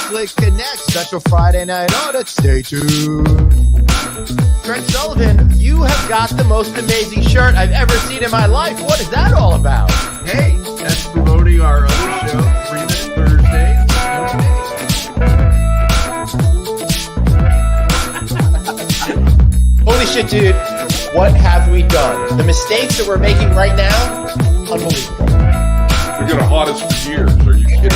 Click Connect, special Friday night audit. Stay tuned. Craig Sullivan, you have got the most amazing shirt I've ever seen in my life. What is that all about? Hey, that's promoting our other show, 3 Minute Thursdays. Holy shit, dude. What have we done? The mistakes that we're making right now, unbelievable. You're going to haunt us for years. Are you kidding?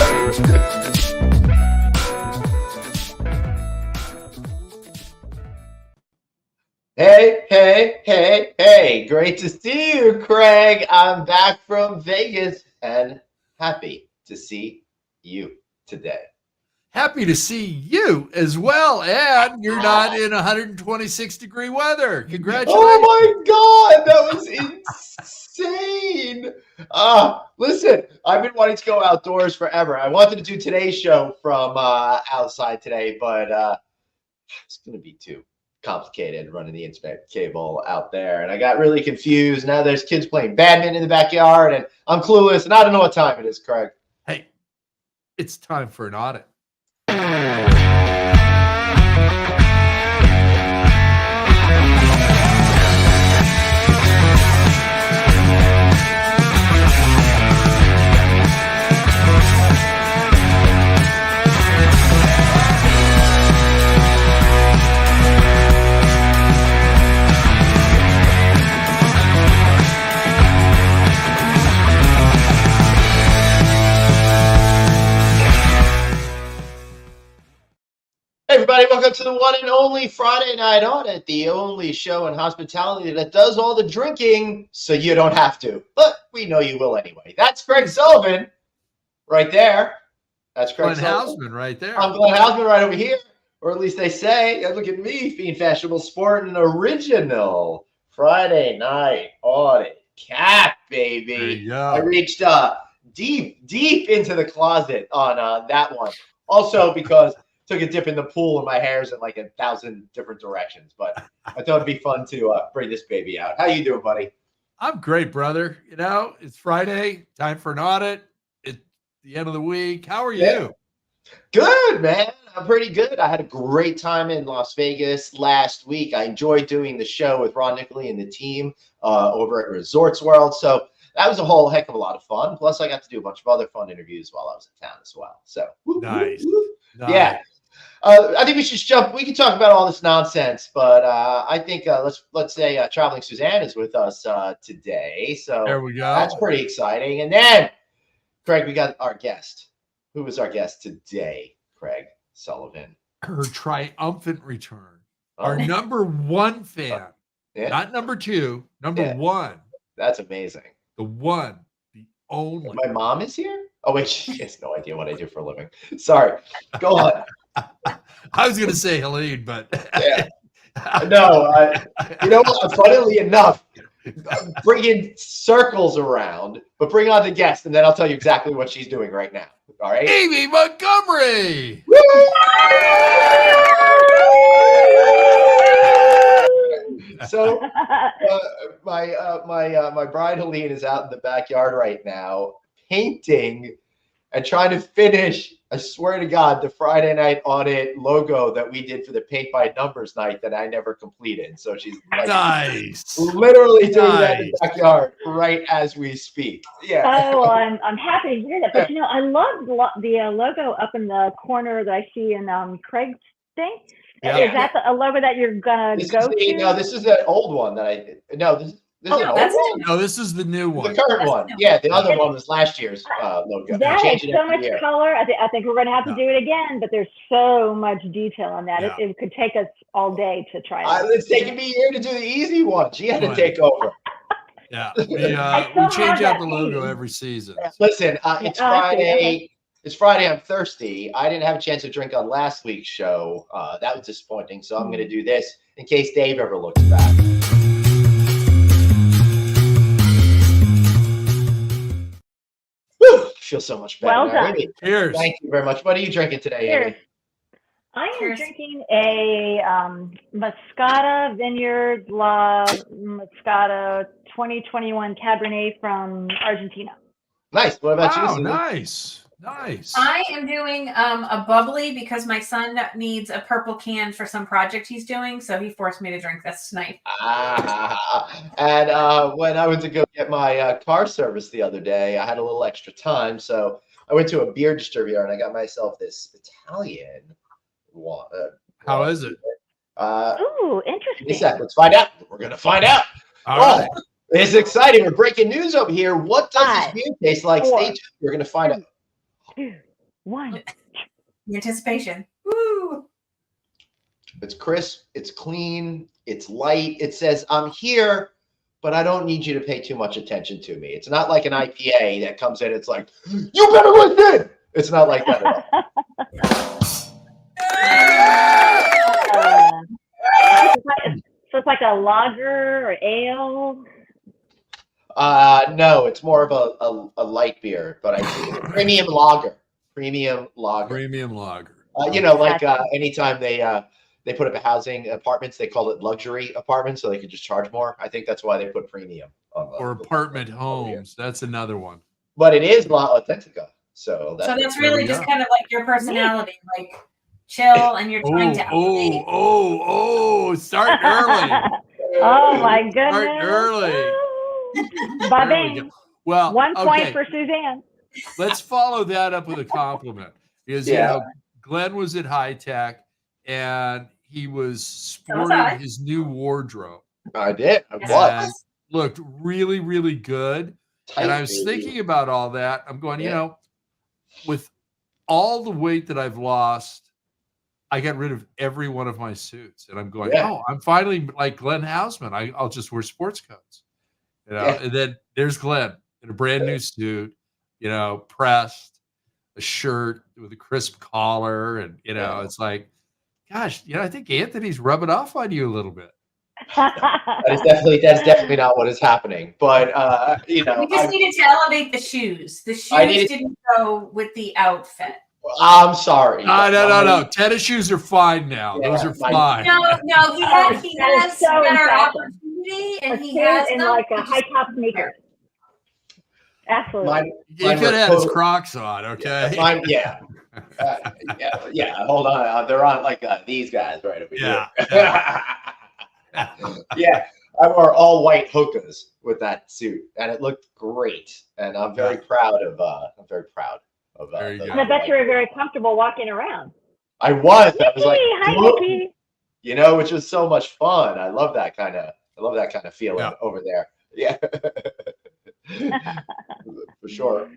Hey. Great to see you, Craig. I'm back from Vegas and happy to see you today. Happy to see you as well, and you're not in 126-degree weather. Congratulations. Oh my God, that was insane. Listen, I've been wanting to go outdoors forever. I wanted to do today's show from outside today, but it's going to be too complicated running the internet cable out there. And I got really confused. Now there's kids playing badminton in the backyard, and I'm clueless, and I don't know what time it is, Craig. Hey, it's time for an audit. Hey everybody, welcome to the one and only Friday Night Audit, the only show in hospitality that does all the drinking so you don't have to. But we know you will anyway. That's Craig Sullivan right there. That's Craig Sullivan right there. I'm Glenn Hausman right over here. Or at least they say. Look at me, being fashionable sport, an original Friday Night Audit cap, baby. There you go. I reached deep into the closet on that one. Also because took a dip in the pool and my hair's in like 1,000 different directions, but I thought it'd be fun to bring this baby out. How you doing, buddy? I'm great, brother. You know, it's Friday, time for an audit. It's the end of the week. How are you? Good, man. I'm pretty good. I had a great time in Las Vegas last week. I enjoyed doing the show with Ron Nicoli and the team over at Resorts World. So that was a whole heck of a lot of fun. Plus, I got to do a bunch of other fun interviews while I was in town as well. So nice. Yeah. I think we should jump. We can talk about all this nonsense, but I think let's say Traveling Suzanne is with us today. So there we go. That's pretty exciting. And then, Craig, we got our guest. Who is our guest today? Craig Sullivan. Her triumphant return. Our number one fan, not number two, number one. That's amazing. The one, the only. My mom is here? Oh, wait, she has no idea what I do for a living. Sorry. Go on. I was going to say Helene, but no. You know what? Funnily enough, bringing circles around, but bring on the guest, and then I'll tell you exactly what she's doing right now. All right? Amy Montgomery. So my bride Helene is out in the backyard right now painting and trying to finish, I swear to God, the Friday Night Audit logo that we did for the Paint by Numbers night that I never completed. So she's like, literally doing that in the backyard right as we speak. Yeah. Oh, well, I'm happy to hear that. But, you know, I love the logo up in the corner that I see in Craig's thing. Yeah. Is that a logo that you're going to go to? No, this is an old one that I did. No, this is an old one. No, this is the new one. The current one. Yeah, the other one was last year's logo. That is so much color. I think we're going to have to do it again, but there's so much detail on that. It could take us all day to try that. It's taking me a year to do the easy one. She had to take over. Yeah, we change out the logo every season. Listen, it's Friday. It's Friday. I'm thirsty. I didn't have a chance to drink on last week's show. That was disappointing. So I'm going to do this in case Dave ever looks back. Whew, feel so much better. Well done. Cheers. Thank you very much. What are you drinking today, Cheers. Amy? I am drinking a Moscata Vineyard La Moscata 2021 Cabernet from Argentina. Nice. What about you? Nice. Nice. I am doing a bubbly because my son needs a purple can for some project he's doing, so he forced me to drink this tonight. And when I went to go get my car service the other day, I had a little extra time, so I went to a beer distributor and I got myself this Italian one. How is it? Ooh, Give me a interesting. sec. Let's find out. We're gonna find out. All right. It's exciting. We're breaking news over here. What does Five, this beer taste like? four, Stay tuned. We're gonna find out. 2, 1. The anticipation. Woo! It's crisp. It's clean. It's light. It says, "I'm here, but I don't need you to pay too much attention to me." It's not like an IPA that comes in. It's like, "You better listen." It's not like that at all. So it's like a lager or ale. No, it's more of a light beer, but I think it's a premium lager. Premium lager. Premium lager. Like anytime they put up housing apartments, they call it luxury apartments, so they can just charge more. I think that's why they put premium on Or apartment homes. That's another one. But it is La Authentica, so that's really just kind of like your personality, like chill, and you're trying to. Starting early. Oh my goodness! Starting early. Bye-bye. Well, 1 point okay. for Suzanne. Let's follow that up with a compliment. Because Glenn was at High Tech and he was sporting his new wardrobe. I did. I And was. looked really, really good. Tight, and I was thinking about all that. I'm going, with all the weight that I've lost, I got rid of every one of my suits. And I'm going, I'm finally like Glenn Hausman. I'll just wear sports coats. And then there's Glenn in a brand new suit, pressed, a shirt with a crisp collar. And, it's like, gosh, I think Anthony's rubbing off on you a little bit. That's definitely not what is happening. But, we just needed to elevate the shoes. The shoes didn't go with the outfit. I'm sorry. No. Tennis shoes are fine now. Those are fine. No, he has so better opportunity, and he has in like a high top sneaker. Absolutely. He could have his Crocs on, okay? Yeah. Hold on. They're on like these guys right over here. Yeah. I wore all white hokas with that suit, and it looked great. And I'm very proud of. There you go. And I bet you were very comfortable walking around. I was. I was like, hi, Nikki. Which was so much fun. I love that kind of feeling over there. Yeah. For sure.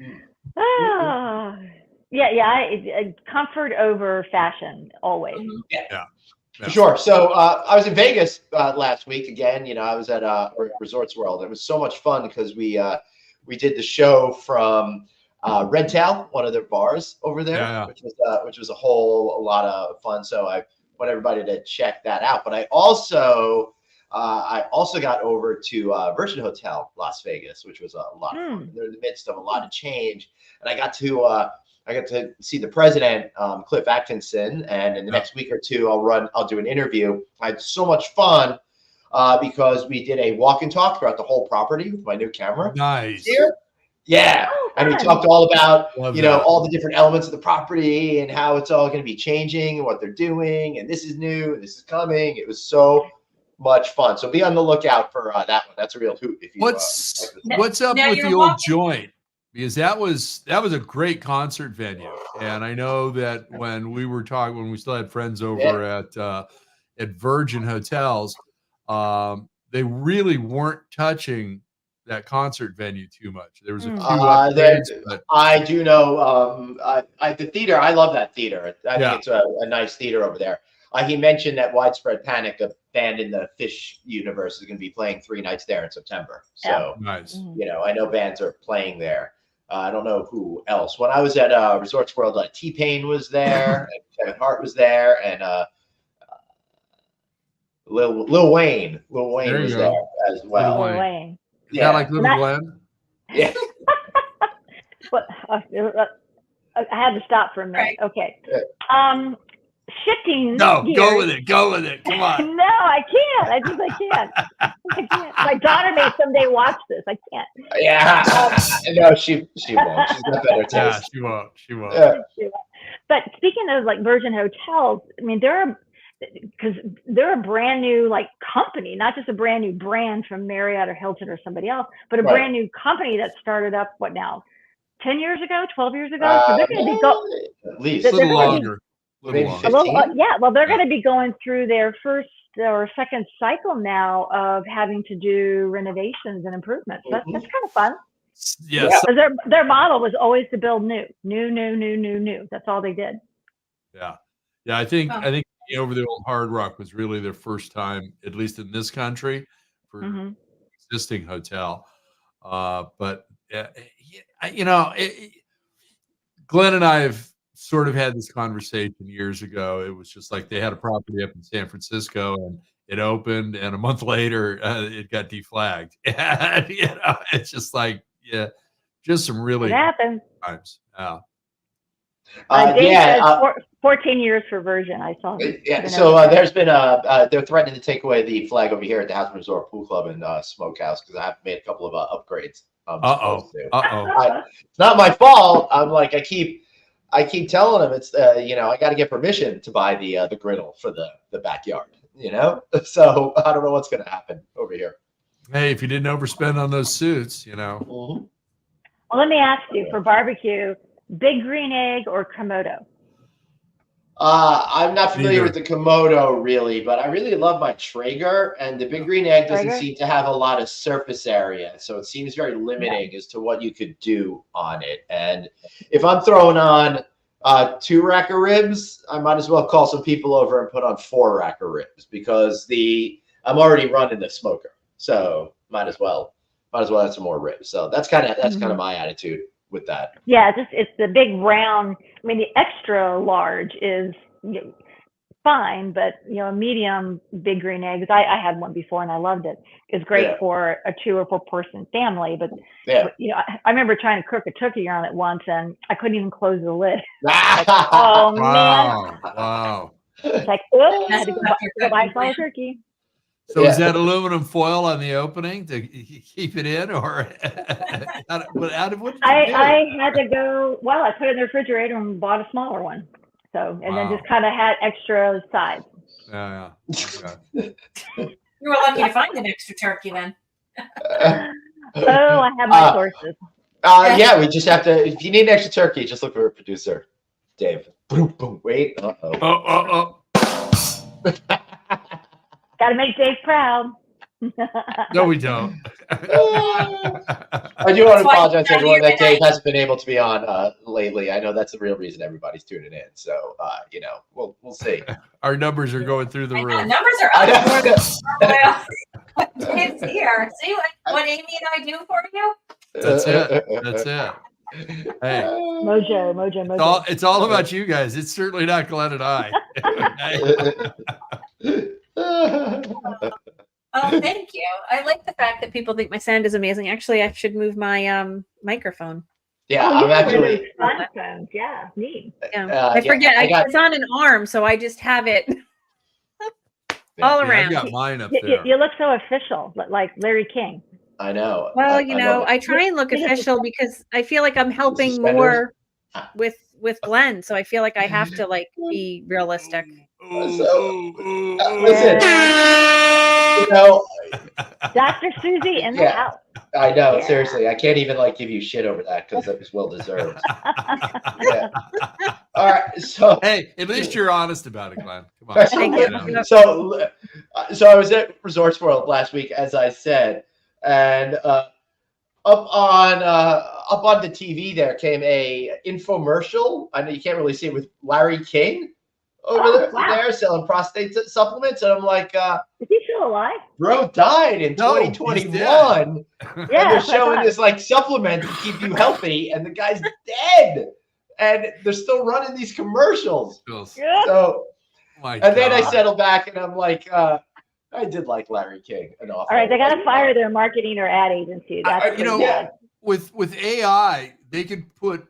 Comfort over fashion always. Yeah. For sure. So I was in Vegas last week again. I was at Resorts World. It was so much fun because we did the show from Red Tail, one of their bars over there, which was a lot of fun. So I want everybody to check that out. But I also got over to Virgin Hotel Las Vegas, which was a lot of fun. They're in the midst of a lot of change, and I got to see the president, Cliff Atkinson, and in the next week or two, I'll do an interview. I had so much fun because we did a walk and talk throughout the whole property with my new camera. Nice. Here. Yeah. And we talked all about, all the different elements of the property and how it's all going to be changing and what they're doing. And this is new and this is coming. It was so much fun. So be on the lookout for that one. That's a real hoot. If you, what's up with the old joint? Because that was a great concert venue. And I know that when we still had friends over at Virgin Hotels, they really weren't touching that concert venue too much. There was a few upgrades, but I do know the theater. I love that theater. I think it's a nice theater over there. He mentioned that Widespread Panic, a band in the Fish universe, is going to be playing 3 nights there in September. So nice. I know bands are playing there. I don't know who else. When I was at Resorts World, T-Pain was there, and Kevin Hart was there, and Lil Wayne. Lil Wayne was there as well. Lil Wayne. Is that like Little Glenn? Yeah. But I had to stop for a minute. Okay. shifting No, gears. go with it. Go with it. Come on. No, I can't. I can't. My daughter may someday watch this. I can't. Yeah. No, she won't. She's got better taste. Yeah, she won't. She won't. But speaking of like Virgin Hotels, I mean, they're a brand new like company, not just a brand new brand from Marriott or Hilton or somebody else, but a brand new company that started up, what now, 10 years ago, 12 years ago? So they're going to be at least a little longer. Maybe longer. 15? yeah, well, they're going to be going through their first or second cycle now of having to do renovations and improvements. That's kind of fun. Yes. Their model was always to build new. That's all they did. Yeah. Yeah. I think over the old Hard Rock was really their first time, at least in this country, for existing hotel. But Glenn and I have sort of had this conversation years ago. It was just like they had a property up in San Francisco and it opened, and a month later it got deflagged. And, it's just like, just some really times. Yeah. 14 years for Virgin. I saw. Yeah. So there's been they're threatening to take away the flag over here at the House Resort Pool Club and Smokehouse because I have made a couple of upgrades. It's not my fault. I'm like I keep telling them it's I got to get permission to buy the griddle for the backyard. So I don't know what's going to happen over here. Hey, if you didn't overspend on those suits, Well, let me ask you, for barbecue, Big Green Egg or Komodo? I'm not familiar with the Komodo really, but I really love my Traeger, and the Big Green Egg doesn't seem to have a lot of surface area, so it seems very limiting as to what you could do on it. And if I'm throwing on 2 rack of ribs, I might as well call some people over and put on 4 rack of ribs because I'm already running the smoker, so might as well have some more ribs. So that's kind of my attitude with that. Yeah, it's the big round. I mean, the extra large is fine, but a medium Big Green Eggs. I had one before and I loved it. It's great for a 2 or 4 person family, but I remember trying to cook a turkey on it once and I couldn't even close the lid. Like, oh man! Wow! It's like, oops, I had to go buy a small turkey. So is that aluminum foil on the opening to keep it in, or I had to go. Well, I put it in the refrigerator and bought a smaller one. So then just kind of had extra sides. Yeah. Okay. You were lucky to find an extra turkey then. I have my sources. Yeah, we just have to. If you need an extra turkey, just look for a producer, Dave. Boom, boom. Wait. Got to make Dave proud. No, we don't. I do want to apologize to everyone that Dave hasn't been able to be on lately. I know that's the real reason everybody's tuning in. So, we'll see. Our numbers are going through the roof. Numbers are up. It's here. See what Amy and I do for you? That's it. Hey, Mojo. It's all about you guys. It's certainly not Glenn and I. Oh, thank you. I like the fact that people think my sound is amazing. Actually, I should move my microphone. Yeah, I'm actually. Yeah, neat. I forget. It's on an arm, so I just have it all around. I got mine up there. You look so official, like Larry King. I know. Well, I try and look official because I feel like I'm helping more with Glenn, so I feel like I have to be realistic. Listen, Dr. Susie in the house. I know, seriously. I can't even give you shit over that because it was well deserved. All right, so hey, at least you're honest about it, Glenn. Come on. Thank you. So I was at Resorts World last week, as I said, and up on the TV there came a infomercial. I know you can't really see it, with Larry King over there selling prostate supplements, and I'm like, is he still alive? Bro died in 2021. And they're showing this supplement to keep you healthy, and the guy's dead, and they're still running these commercials. So, then I settle back and I'm like, I did like Larry King an awful. All right, they got to fire their marketing or ad agency. That's with AI, they could put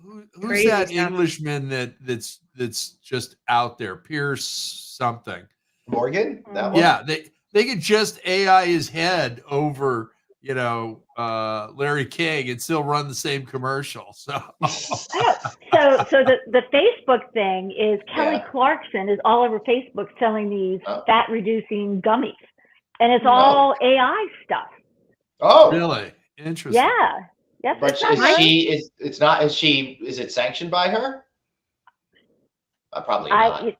who's Crazy that stuff. Englishman that's just out there? Pierce something. Morgan? That one? Yeah, they could just AI his head over, Larry King and still run the same commercial. So So the Facebook thing is Kelly Yeah. Clarkson is all over Facebook selling these Oh. fat reducing gummies, and it's all AI stuff. Oh, really interesting. Yeah. Yes, but it's not her. it's not. Is it sanctioned by her? Probably not.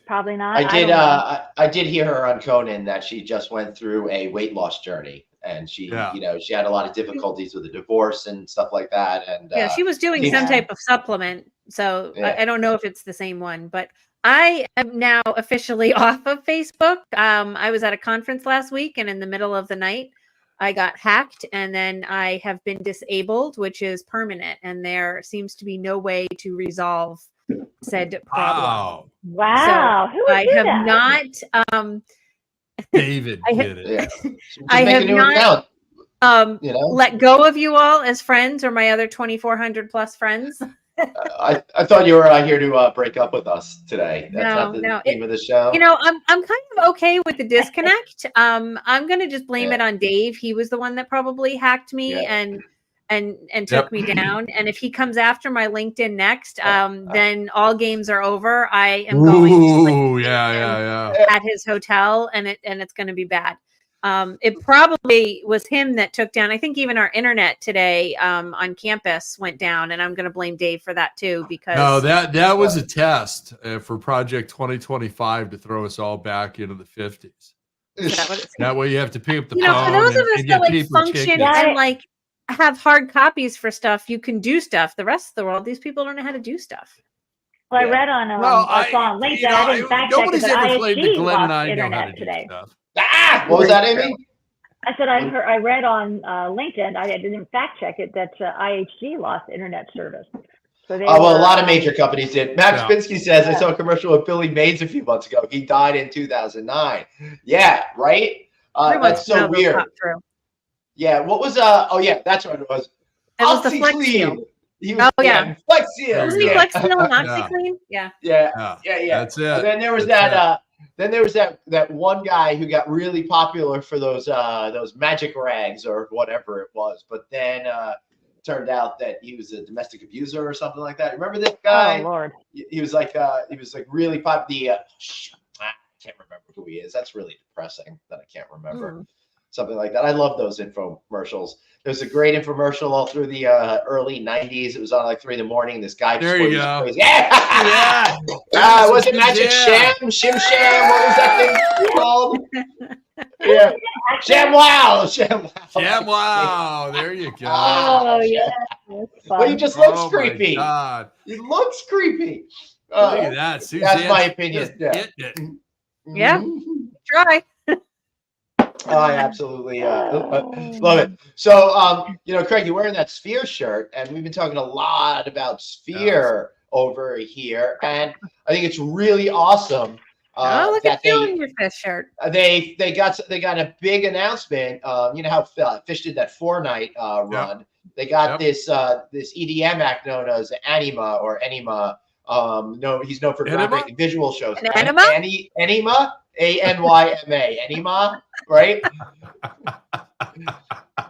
Probably not. I did. don't know. I did hear her on Conan that she just went through a weight loss journey, and she had a lot of difficulties with a divorce and stuff like that. And Yeah, she was doing some type of supplement. So Yeah. I don't know if it's the same one, but I am now officially off of Facebook. I was at a conference last week, and in the middle of the night, I got hacked, and then I have been disabled, which is permanent. And there seems to be no way to resolve said problem. Wow. So Who would I do have that? not. David did it. Yeah. Just I make have a new not account. let go of you all as friends or my other 2,400 plus friends. I thought you were here to break up with us today. That's not the theme of the show. I'm kind of okay with the disconnect. I'm gonna just blame it on Dave. He was the one that probably hacked me and took me down. And if he comes after my LinkedIn next, then all games are over. I am going at his hotel, and it's going to be bad. It probably was him that took down. I think even our internet today on campus went down, and I'm going to blame Dave for that too. Because no, that was a test for Project 2025 to throw us all back into the 50s. That way, you have to pick up the phone. For those of us that like function tickets. and like have hard copies for stuff, you can do stuff. The rest of the world, these people don't know how to do stuff. Well, I read on I saw on LinkedIn. I didn't fact check it, but IHG lost internet today. What was that, Amy? I said I read on LinkedIn. I didn't fact check it that IHG lost internet service. So a lot of major companies did. Max Spinsky says I saw a commercial with Billy Mays a few months ago. He died in 2009. Yeah, right. That's so weird. Yeah. What was that's what it was. It was the Flex Seal. He was Flex Seal. Wasn't he Flex Seal and OxyClean? Yeah. That's it. And then there was that one guy who got really popular for those magic rags or whatever it was, but then turned out that he was a domestic abuser or something like that. Remember this guy? Oh Lord. He was like really popular. I can't remember who he is. That's really depressing that I can't remember. Something like that. I love those infomercials. There's a great infomercial all through the early 90s. It was on like 3 a.m. This guy. There you go. Crazy. Yeah. Was it Magic Sham? Shim Sham? What was that thing called? Yeah. Sham Wow. Sham Wow. There you go. Oh, yeah. Well, he just looks creepy. God. He looks creepy. Look at that. That's my opinion. Yeah. Try. I absolutely love it. So, Craig, you're wearing that Sphere shirt, and we've been talking a lot about Sphere over here, and I think it's really awesome. Look at you in your Fish shirt. They got a big announcement. You know how Fish did that 4-night run. They got this EDM act known as Anima or Enima. No, he's known for groundbreaking visual shows. Anima? Anima? ANYMA. Anima, right?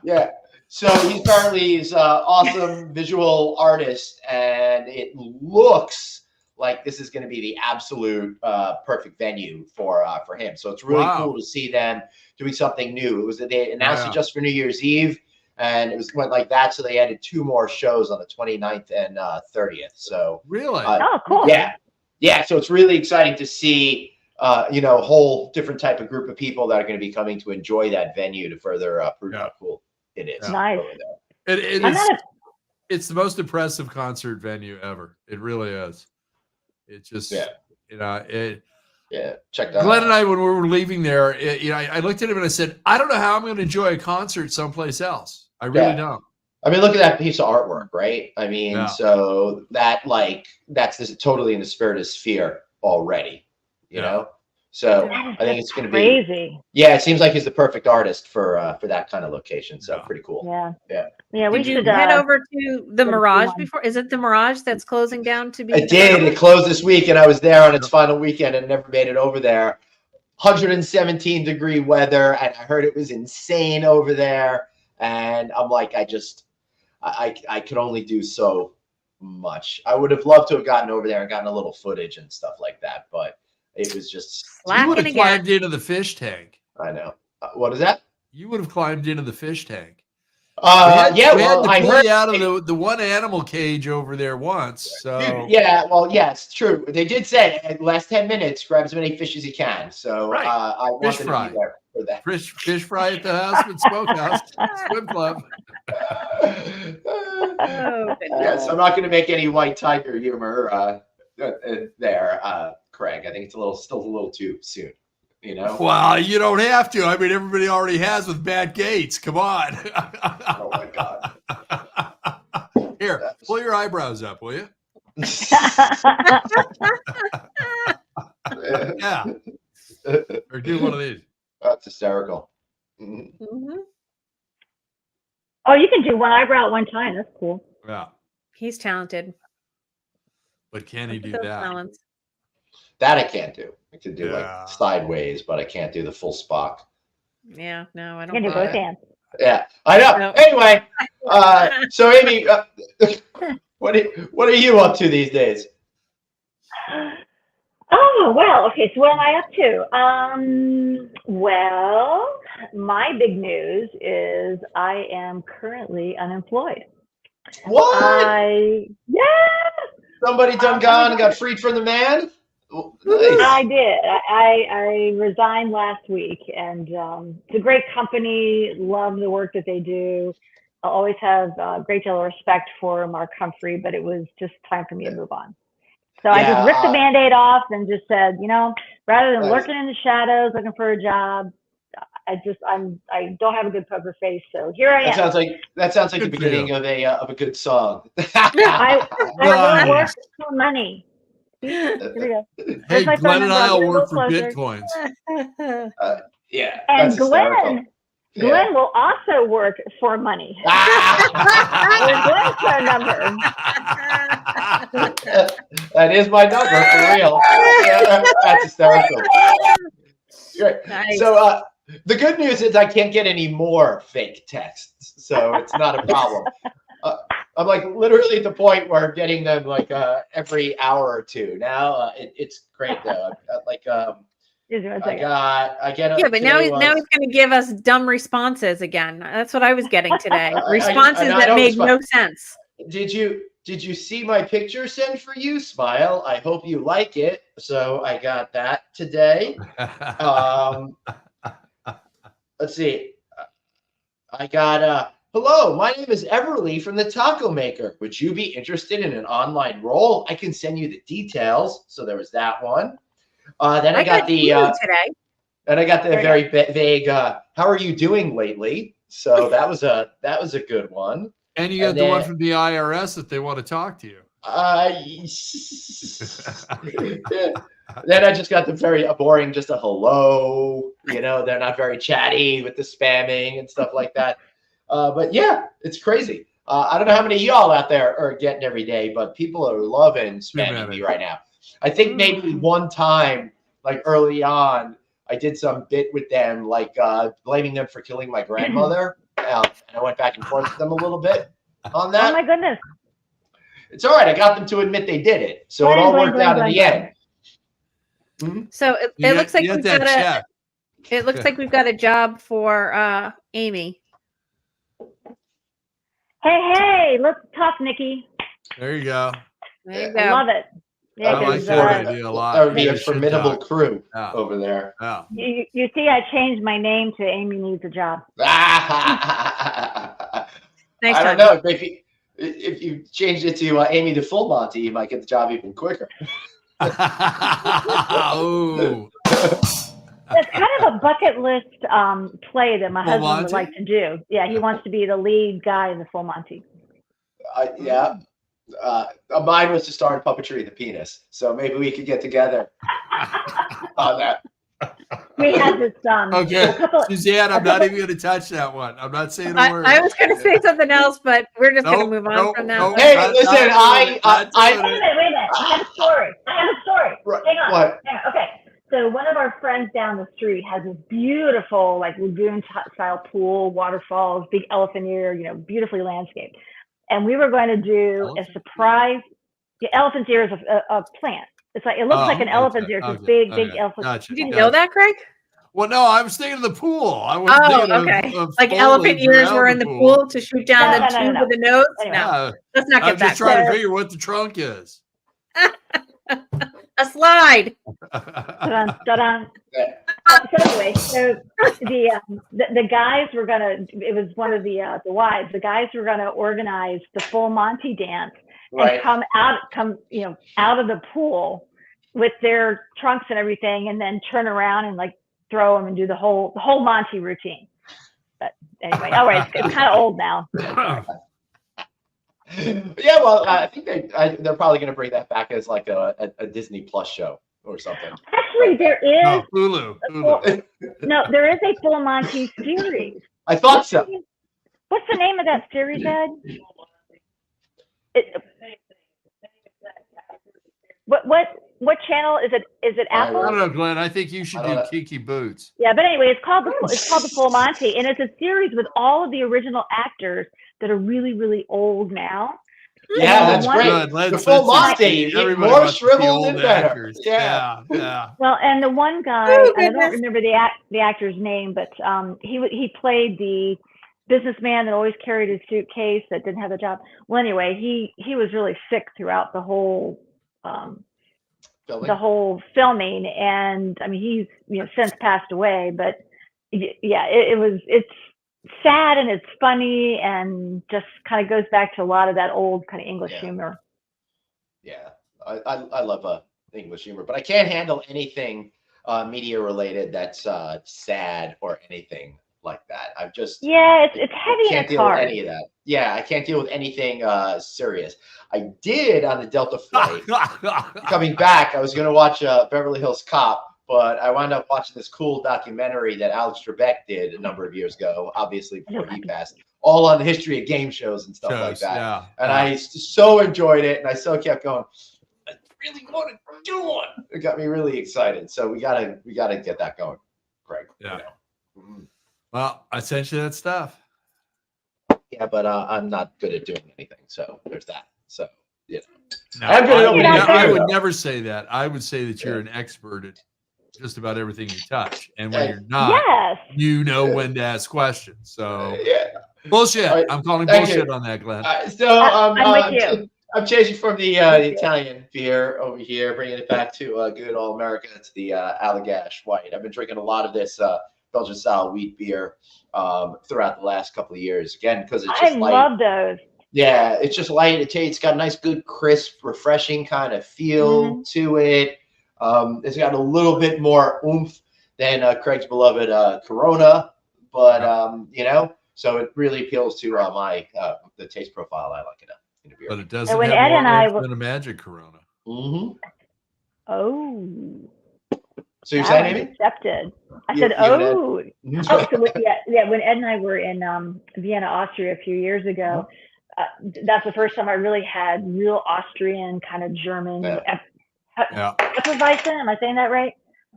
Yeah. So he's apparently an awesome visual artist, and it looks like this is going to be the absolute perfect venue for him. So it's really cool to see them doing something new. They announced it just for New Year's Eve, and went like that. So they added 2 more shows on the 29th and 30th. So really, cool. Yeah. So it's really exciting to see. A whole different type of group of people that are going to be coming to enjoy that venue to further prove how cool it is. Nice. It's the most impressive concert venue ever. It really is. It's just, check that out. Glenn and I, when we were leaving there, I looked at him and I said, I don't know how I'm going to enjoy a concert someplace else. I really don't. I mean, look at that piece of artwork, right? I mean, so that's totally in the spirit of Sphere already. You know, So That I think it's going to be. Crazy. Yeah, it seems like he's the perfect artist for that kind of location. So pretty cool. Yeah. We Did you should head over to the go to Mirage one. before? Is it the Mirage that's closing down to be? It did. It closed this week, and I was there on its final weekend and never made it over there. 117-degree weather, and I heard it was insane over there. And I'm like, I could only do so much. I would have loved to have gotten over there and gotten a little footage and stuff like that, but it was just. You would Slacking have again. climbed into the fish tank. I know. What is that? You would have climbed into the fish tank. Yeah. We had Well, to I pull heard. you out of the one animal cage over there once. So Yeah. Well, yes, true. They did say last 10 minutes, grab as many fish as you can. So Right. I wanted Fish to fry. be there for that. fish fry at the Houseman Smokehouse Swim Club. Oh, Yes, I'm not going to make any white tiger humor there, Craig. I think it's still a little too soon. You know. Well, you don't have to. I mean, everybody already has with Matt Gates. Come on. Oh my God. Here, pull your eyebrows up, will you? Yeah. Or do one of these. That's hysterical. Mhm. Oh, you can do one eyebrow at one time. That's cool. Yeah. He's talented. But can he do Those that? talents. That I can't do. I can do Yeah. like sideways, but I can't do the full Spock. Yeah, no, I You don't. can do buy both it. hands. Yeah, I know. No. Anyway, so Amy, what are you up to these days? Oh, well, okay. So what am I up to? Well, my big news is I am currently unemployed. What? Yeah, Somebody done gone and got freed from the man? Nice. I did. I resigned last week, and it's a great company. Love the work that they do. I always have a great deal of respect for Mark Humphrey, but it was just time for me to move on. So I just ripped the Band-Aid off and just said, rather than lurking in the shadows looking for a job, I don't have a good poker face, so here I am. That sounds like Good the for beginning you. of a good song. I really work Nice. for money. Here we go. Hey, my phone Glenn and number. I I'll will get a work for little Bitcoins. Yeah, And that's hysterical. Glenn will also work for money. Here's Glenn's phone number. That is my number for real. Yeah, that's hysterical. Great. Nice. So the good news is I can't get any more fake texts, so it's not a problem. I'm like literally at the point where I'm getting them like every hour or two. Now it's great though. I get. Yeah, but now he's going to give us dumb responses again. That's what I was getting today. Responses that made no sense. Did you see my picture sent for you? Smile. I hope you like it. So I got that today. Let's see. I got hello, my name is Everly from the Taco Maker. Would you be interested in an online role? I can send you the details. So there was that one. Then I got the today. Then I got the very vague how are you doing lately? So that was a good one. And you got the one from the IRS that they want to talk to you. Then I just got the very boring, just a hello. They're not very chatty with the spamming and stuff like that. But yeah, it's crazy. I don't know how many of y'all out there are getting every day, but people are loving spamming me right now. I think maybe one time, like early on, I did some bit with them, like blaming them for killing my grandmother. And I went back and forth with them a little bit on that. Oh my goodness. It's all right. I got them to admit they did it. So it all worked out in the end. So it looks like we've got it looks like we've got a job for Amy. Hey, let's talk, Nikki. There you go. There you go. I love it. Yeah, I like that idea a lot. That would be a You should formidable talk. crew Yeah. over there. Yeah. You see, I changed my name to Amy Needs a Job. Nice I don't time. know. If you changed it to Amy the Full Monty, you might get the job even quicker. Oh. It's kind of a bucket list play that my Full husband Monty? would like to do. Yeah, he wants to be the lead guy in the Full Monty. Yeah. Mine was to star in Puppetry of the Penis. So maybe we could get together on that. We had this Okay, a couple. Suzanne, I'm not even going to touch that one. I'm not saying a word. I was going to say something else, but we're just going to move on from that. Nope. Hey, Not listen, doing it, not I doing it. Wait a minute. I have a story. Right, Hang on. what? Hang on. Okay. So one of our friends down the street has this beautiful, like lagoon style pool, waterfalls, big elephant ear, beautifully landscaped. And we were going to do a surprise. The elephant ear is a plant. It looks like an elephant ear. It's big elephant. Gotcha, You didn't know that, Craig? Well, no, I was thinking of the pool. I was thinking okay. of Like foliage elephant ears around were in the pool to shoot down the tube with the nose? Anyway. No, let's not I'm get that. just trying to figure what the trunk is. A slide. So anyway, so the guys were gonna. It was one of the wives. The guys were gonna organize the full Monty dance and come out of the pool with their trunks and everything, and then turn around and like throw them and do the whole Monty routine. But anyway, all right, it's kind of old now. Yeah, well, I think they're probably going to bring that back as like a Disney Plus show or something. Actually, there is. No, Hulu. No, there is a full Monty series. I thought so. What's the name of that series, Ed? What channel is it? Is it Apple? I don't know, Glenn. I think you should do Kiki Boots. Yeah, but anyway, it's called the Full Monty, and it's a series with all of the original actors that are really, really old now. Yeah, that's great. The Full Monty, more shriveled and better. Yeah. Well, and the one guy, I don't remember the actor's name, but he played the businessman that always carried his suitcase that didn't have a job. Well, anyway, he was really sick throughout the whole filming, and I mean he's since passed away, but yeah, it's sad and it's funny and just kind of goes back to a lot of that old kind of English humor. Yeah, I love English humor, but I can't handle anything media related that's sad or anything like that. I've just it's heavy and it's deal hard. with any of that. Yeah, I can't deal with anything serious. I did on the Delta flight. Coming back, I was going to watch Beverly Hills Cop, but I wound up watching this cool documentary that Alex Trebek did a number of years ago, obviously before he passed, all on the history of game shows and stuff like that. Yeah, and I so enjoyed it, and I so kept going, I really want to do one. It got me really excited. So we gotta get that going, Craig. Yeah. Well, I sent you that stuff. Yeah, but I'm not good at doing anything. So there's that. So, No, I would never say that. I would say that you're an expert at just about everything you touch. And when you're not, you know when to ask questions. So, bullshit. Right. I'm calling bullshit on that, Glenn. I'm with you. I'm changing from the Italian beer over here, bringing it back to good old America. It's the Allagash White. I've been drinking a lot of this Belgian style wheat beer throughout the last couple of years. Again, because it's just light. I love those. Yeah, it's just light. It's got a nice, good, crisp, refreshing kind of feel to it. It's got a little bit more oomph than Craig's beloved Corona, but so it really appeals to the taste profile I like in a beer. But it doesn't have more oomph than a Magic Corona. Oh. So you're saying, Amy? Accepted. I said, oh. So when Ed and I were in Vienna, Austria a few years ago, that's the first time I really had real Austrian kind of German Hefeweizen. Am I saying that right?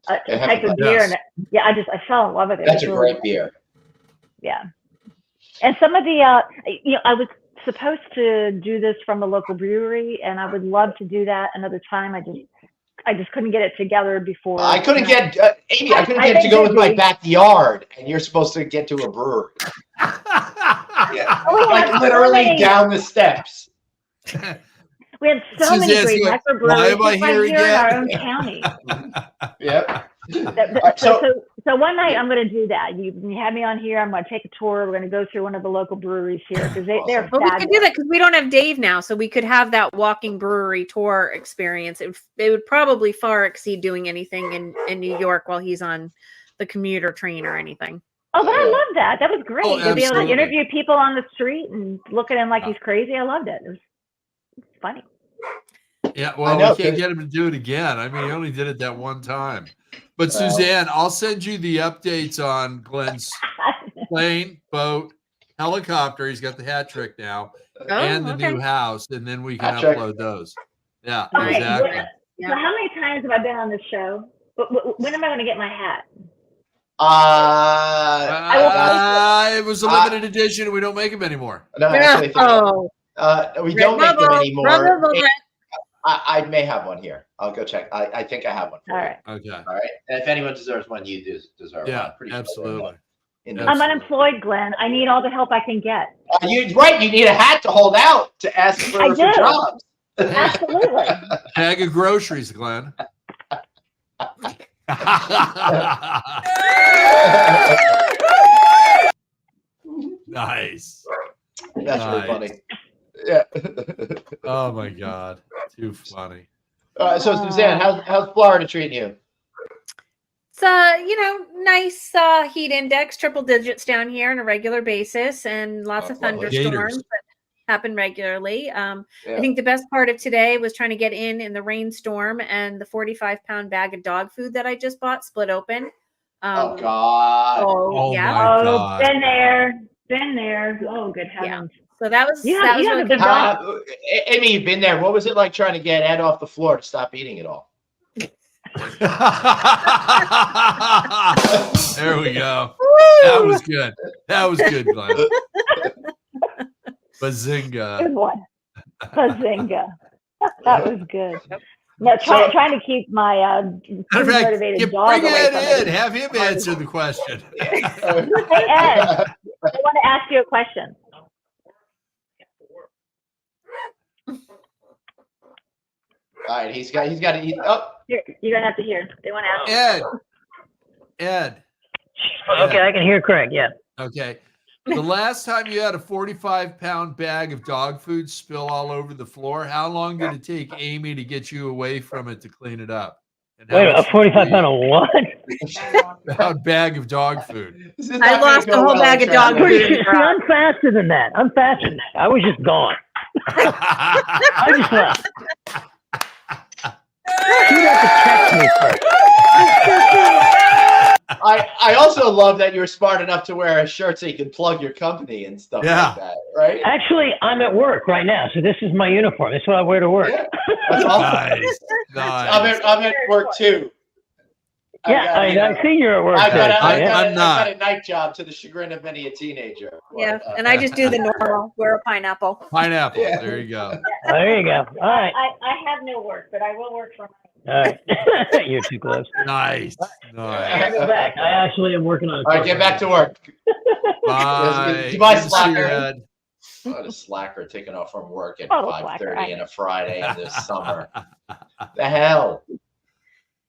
Type of beer. And I fell in love with it. That's a great beer. Yeah. And some of the, I was supposed to do this from the local brewery, and I would love to do that another time. I just couldn't get it together before. I couldn't get Amy. I couldn't get to go with my backyard, and you're supposed to get to a brewery. Like literally down the steps. We have so many great microbreweries right here in our own county. Yep. So one night I'm going to do that. You have me on here. I'm going to take a tour. We're going to go through one of the local breweries here because they're. Well, we could do that because we don't have Dave now, so we could have that walking brewery tour experience. It would probably far exceed doing anything in New York while he's on the commuter train or anything. Oh, but I love that. That was great. To be able to interview people on the street and look at him like he's crazy. I loved it. It was funny. Yeah, well, know, we can't get him to do it again. I mean, he only did it that one time. But Well. Suzanne, I'll send you the updates on Glenn's plane, boat, helicopter. He's got the hat trick now, and the new house, and then we can Hat trick. upload those. Yeah, Okay, exactly. So how many times have I been on this show? When am I going to get my hat? It was a limited edition. We don't make them anymore. No, actually, we don't make them anymore. Bravo, I may have one here. I'll go check. I think I have one. For All you. right. Okay. All right. And if anyone deserves one, you deserve one. Yeah, I'm pretty absolutely. Sure I'm unemployed, Glenn. I need all the help I can get. You need a hat to hold out to ask for jobs. Absolutely. Bag of groceries, Glenn. Nice. That's really funny. Yeah. Oh my God. Too funny. So Suzanne, how's Florida treating you? It's nice heat index, triple digits down here on a regular basis, and lots of thunderstorms that happen regularly. I think the best part of today was trying to get in the rainstorm, and the 45-pound bag of dog food that I just bought split open. Oh God! Oh yeah. my God! Been there. Oh, good heavens! Yeah. So that was you that was have really a good good. dog. Amy, you've been there. What was it like trying to get Ed off the floor to stop eating it all? There we go. That was good. That was good, Glenn. Bazinga. Good one. Bazinga. That was good. No, trying to keep my motivated dog bring away Ed from in. it. Have him answer the question. Hey, Ed, I want to ask you a question. All right, he's got to eat. Oh, You're gonna have to hear. They want to ask. Ed. Okay, I can hear Craig. Yeah. Okay. The last time you had a 45-pound bag of dog food spill all over the floor, how long did it take Amy to get you away from it to clean it up? Wait, a 45-pound of what? Pound bag of dog food. I lost a whole bag of dog food. I'm faster than that. I was just gone. I just left. You'd have to text me first. I also love that you're smart enough to wear a shirt so you can plug your company and stuff like that, right? Actually, I'm at work right now, so this is my uniform. This is what I wear to work. Yeah, that's awesome. Nice. I'm at work too. Yeah, I see you're at work. I've I'm got a night job to the chagrin of many a teenager. Yeah, and I just do the normal, wear a pineapple. Pineapple. Yeah. There you go. There you go. All right. I have no work, but I will work from home. All right. You're too close. Nice. I go back. I actually am working on it. All right, get back to work. Bye. Goodbye, Good to see slacker. you, Ed. What a slacker taking off from work at Oh, 5:30 on a Friday in the summer. The hell?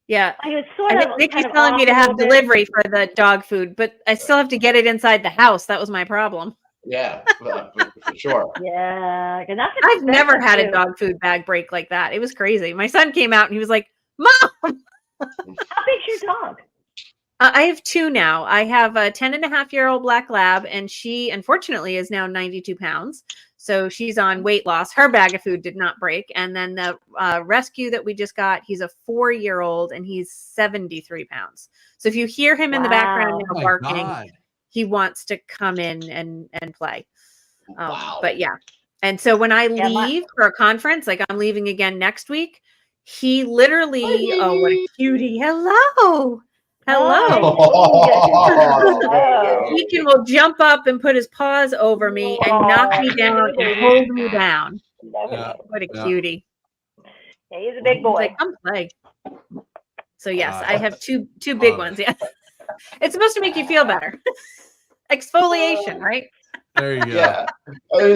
Yeah. I was sort I of think Nikki's kind of telling me off to a have little bit. delivery for the dog food, but I still have to get it inside the house. That was my problem. Yeah, for sure. Yeah, because that's I've never had a too. dog food bag break like that. It was crazy. My son came out and he was like, Mom! How big's your dog? I have two now. I have a 10-and-a-half-year-old black lab, and she, unfortunately, is now 92 pounds. So she's on weight loss. Her bag of food did not break. And then the rescue that we just got, he's a 4-year-old, and he's 73 pounds. So if you hear him in the background Oh now my barking, God. he wants to come in and play. Wow. But yeah. And so when I Yeah, leave for a conference, like I'm leaving again next week, he literally, oh, what a cutie. Hello. Deacon will jump up and put his paws over me and knock me down and hold me down. Yeah. What a cutie. Yeah, he's a big He's boy. like, come play. So yes, Wow. I have two big ones. Yeah. It's supposed to make you feel better. Exfoliation, right? There you go. Yeah.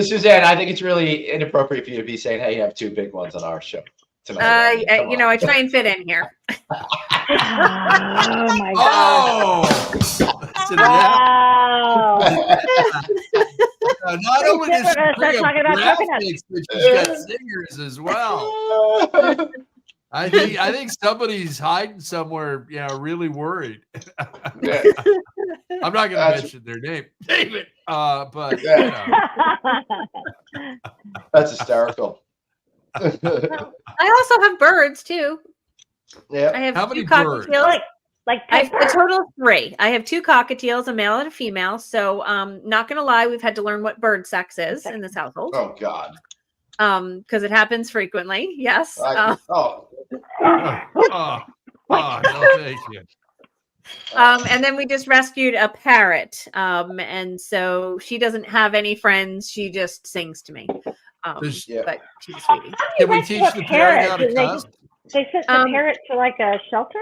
Suzanne, I think it's really inappropriate for you to be saying, hey, you have two big ones on our show tonight. I try and fit in here. Oh my god! Oh! Wow! Not only does she Start bring talking up about graphics, but she's got singers as well. I think somebody's hiding somewhere, really worried. Yeah. I'm not going to mention their name, David. But That's hysterical. I also have birds too. Yeah. I have How 2 many birds? cockatiels. Like I have a total of 3. I have 2 cockatiels, a male and a female. So, not gonna lie, we've had to learn what bird sex is in this household. Oh God. Because it happens frequently. Yes. Oh. Oh, no, thank you. And then we just rescued a parrot. And so she doesn't have any friends. She just sings to me. Yeah. But she's a sweetie. Can we teach the parrot how to cuss? They sent the parrot to like a shelter?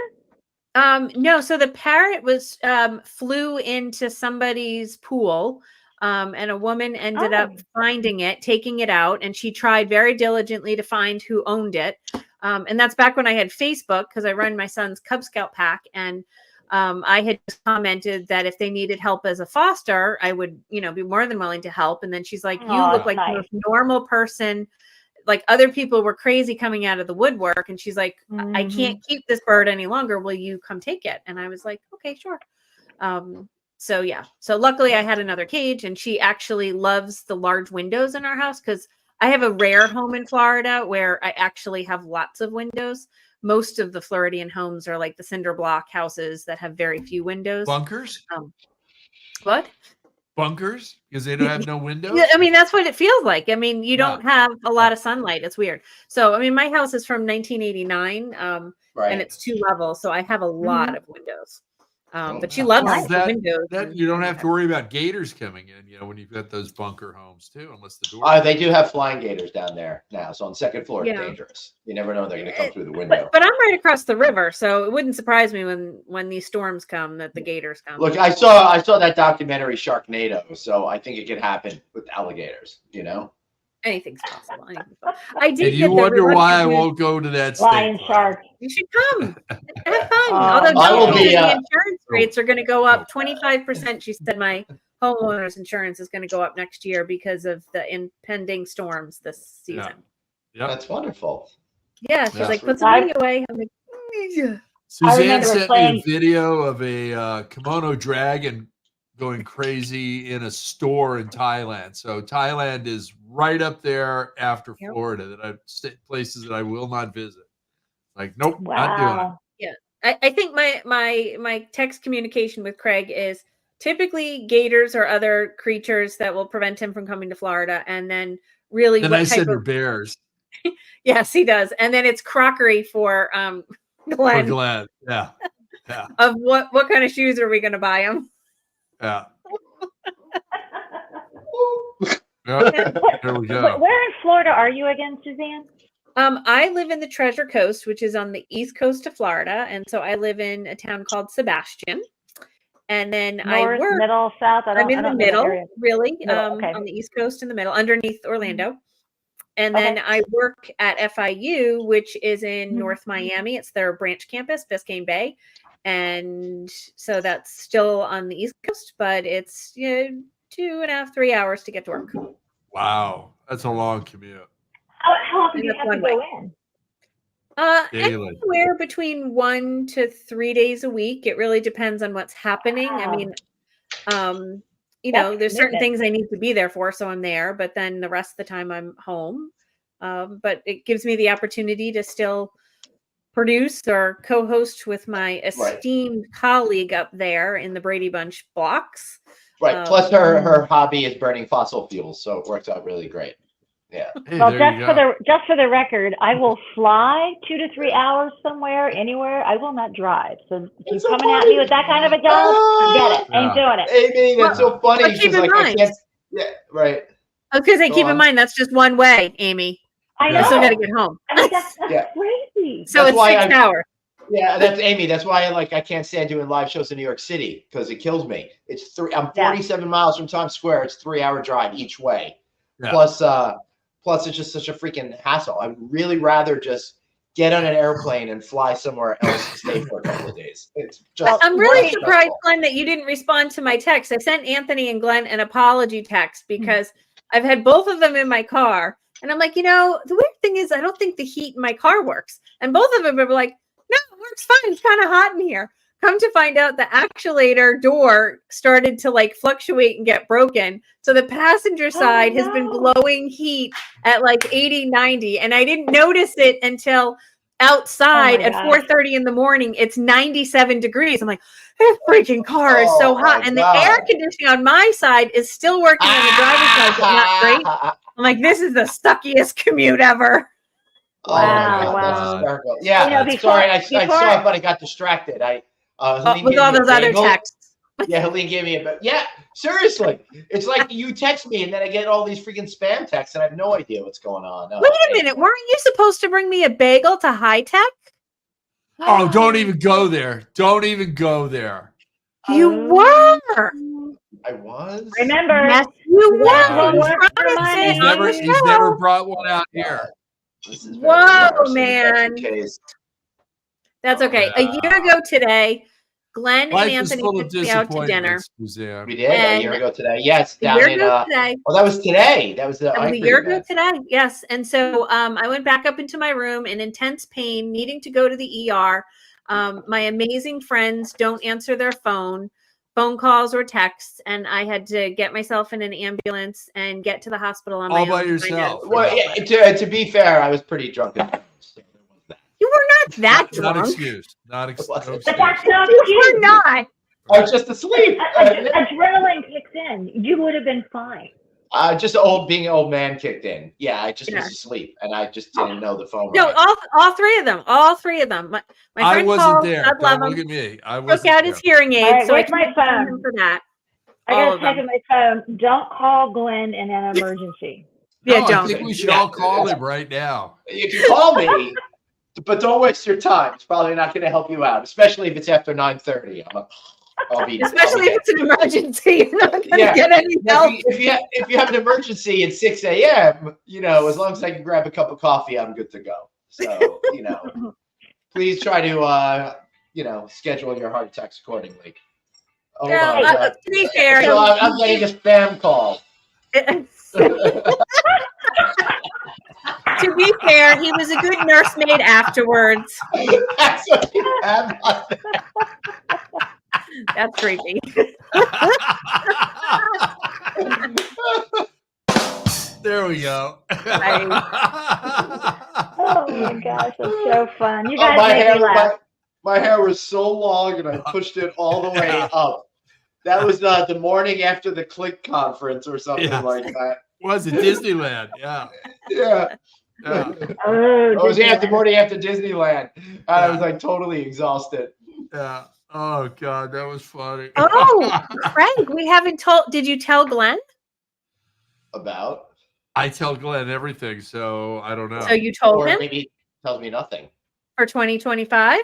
No, so the parrot was flew into somebody's pool, and a woman ended up finding it, taking it out, and she tried very diligently to find who owned it. And that's back when I had Facebook, because I run my son's Cub Scout pack, and I had just commented that if they needed help as a foster, I would, be more than willing to help. And then she's like, "You look like the most normal person. Like other people were crazy coming out of the woodwork." And she's like, "I can't keep this bird any longer. Will you come take it?" And I was like, "Okay, sure." So yeah. So luckily I had another cage, and she actually loves the large windows in our house, because I have a rare home in Florida where I actually have lots of windows. Most of the Floridian homes are like the cinder block houses that have very few windows. Bunkers? What? Bunkers? Because they don't have no windows? Yeah, I mean, that's what it feels like. I mean, you don't have a lot of sunlight. It's weird. So, I mean, my house is from 1989, and it's 2 levels. So I have a lot of windows. But she loves the windows. You don't have to worry about gators coming in, when you've got those bunker homes too, unless the door. They do have flying gators down there now. So on the second floor, it's dangerous. You never know they're going to come through the window. But I'm right across the river, so it wouldn't surprise me when these storms come that the gators come. Look, I saw that documentary Sharknado, so I think it could happen with alligators. Anything's possible. I did. And you wonder why I won't go to that lion shark. You should come. Have fun. Although the insurance rates are going to go up 25%. She said my homeowner's insurance is going to go up next year because of the impending storms this season. Yeah. That's wonderful. Yeah, she's like, put some money away. I'm like, Suzanne sent me a video of a kimono dragon going crazy in a store in Thailand. So Thailand is right up there after Florida. Places that I will not visit. Like, nope, not doing it. Yeah, I think my text communication with Craig is typically gators or other creatures that will prevent him from coming to Florida, and then really. Then I said they're bears. Yes, he does, and then it's crockery for Glenn. For Glenn, yeah. Of what kind of shoes are we going to buy him? Yeah. There we go. Where in Florida are you again, Suzanne? I live in the Treasure Coast, which is on the east coast of Florida, and so I live in a town called Sebastian. And then North, I work middle, south. I'm in the middle, really, okay. on the east coast in the middle, underneath Orlando. And then I work at FIU, which is in North Miami. It's their branch campus, Biscayne Bay. And so that's still on the East Coast, but it's 2.5, 3 hours to get to work. Wow. That's a long commute. How often do you have to go in? Daily. Anywhere between 1 to 3 days a week. It really depends on what's happening. I mean, there's certain things I need to be there for, so I'm there, but then the rest of the time I'm home. But it gives me the opportunity to still produce or co-host with my esteemed colleague up there in the Brady Bunch blocks. Right. Plus her hobby is burning fossil fuels, so it works out really great. Yeah. Hey, well, just for the record, I will fly 2 to 3 hours somewhere, anywhere. I will not drive. So if you're coming at me with that kind of a job, forget it. Ain't doing it. Amy, that's so funny. She's like, I can't. Yeah, right. Because keep in mind that's just one way, Amy. I know. You still got to get home. I mean, that's crazy. So it's 6 hours. Yeah, that's Amy. That's why I can't stand doing live shows in New York City, because it kills me. It's I'm 47 miles from Times Square. It's 3-hour drive each way. Yeah. Plus it's just such a freaking hassle. I'd really rather just get on an airplane and fly somewhere else and stay for a couple of days. It's just. I'm really surprised, Glenn, that you didn't respond to my text. I sent Anthony and Glenn an apology text because I've had both of them in my car. And I'm like, the weird thing is I don't think the heat in my car works. And both of them were like, no, it works fine. It's kind of hot in here. Come to find out, the actuator door started to like fluctuate and get broken. So the passenger side has been blowing heat at like 80, 90. And I didn't notice it until outside at 4:30 in the morning. It's 97 degrees. I'm like, this freaking car is so hot. And the air conditioning on my side is still working on the driver's side, but not great. I'm like, this is the suckiest commute ever. Wow. That's hysterical. Yeah, sorry, I saw it, but I got distracted. With all those other texts. Yeah, Helene gave me a. Yeah, seriously, it's like you text me and then I get all these freaking spam texts and I have no idea what's going on. Wait a minute, weren't you supposed to bring me a bagel to High Tech? Oh, don't even go there. Don't even go there. You were. I was. Remember? Yes, you were. He's never brought one out here. Whoa, man. That's okay. A year ago today, Glenn and Anthony took me out to dinner. Suzanne. We did a year ago today. Yes, down in today. Oh, that was today. That was a year ago today. Yes, and so I went back up into my room in intense pain, needing to go to the ER. My amazing friends don't answer their phone calls or texts, and I had to get myself in an ambulance and get to the hospital on my own. All by yourself. Well, yeah, to be fair, I was pretty drunk. You were not that drunk. Not excused. Not excused. But that's not you were not. I was just asleep. Adrenaline kicked in. You would have been fine. Just being an old man kicked in. Yeah, I just was asleep and I just didn't know the phone. No, all three of them. All three of them. My friend I wasn't Paul, there. Don't look at me. I took out his hearing aids, right, so I my phone him for that. I gotta check on my phone. Don't call Glenn in an emergency. Yeah, don't. I think we should all call him right now. You can call me, but don't waste your time. It's probably not going to help you out, especially if it's after 9:30. Especially if it's an emergency, you're not going to get any help. If you have an emergency at 6 a.m., as long as I can grab a cup of coffee, I'm good to go. So, please try to, schedule your heart attacks accordingly. Oh, to be fair, so I'm getting a spam call. To be fair, he was a good nursemaid afterwards. That's what you have on there. That's creepy. There we go. Oh my gosh, that's so fun. You guys make me laugh. My hair was so long and I pushed it all the way up. That was the morning after the Click conference or something like that. Was it Disneyland? Yeah. Yeah. Oh, it was the morning after Disneyland. I was like totally exhausted. Yeah. Oh God, that was funny. Oh, Craig, we haven't told. Did you tell Glenn about? I tell Glenn everything, so I don't know. So you told him? Maybe he tells me nothing. For 2025?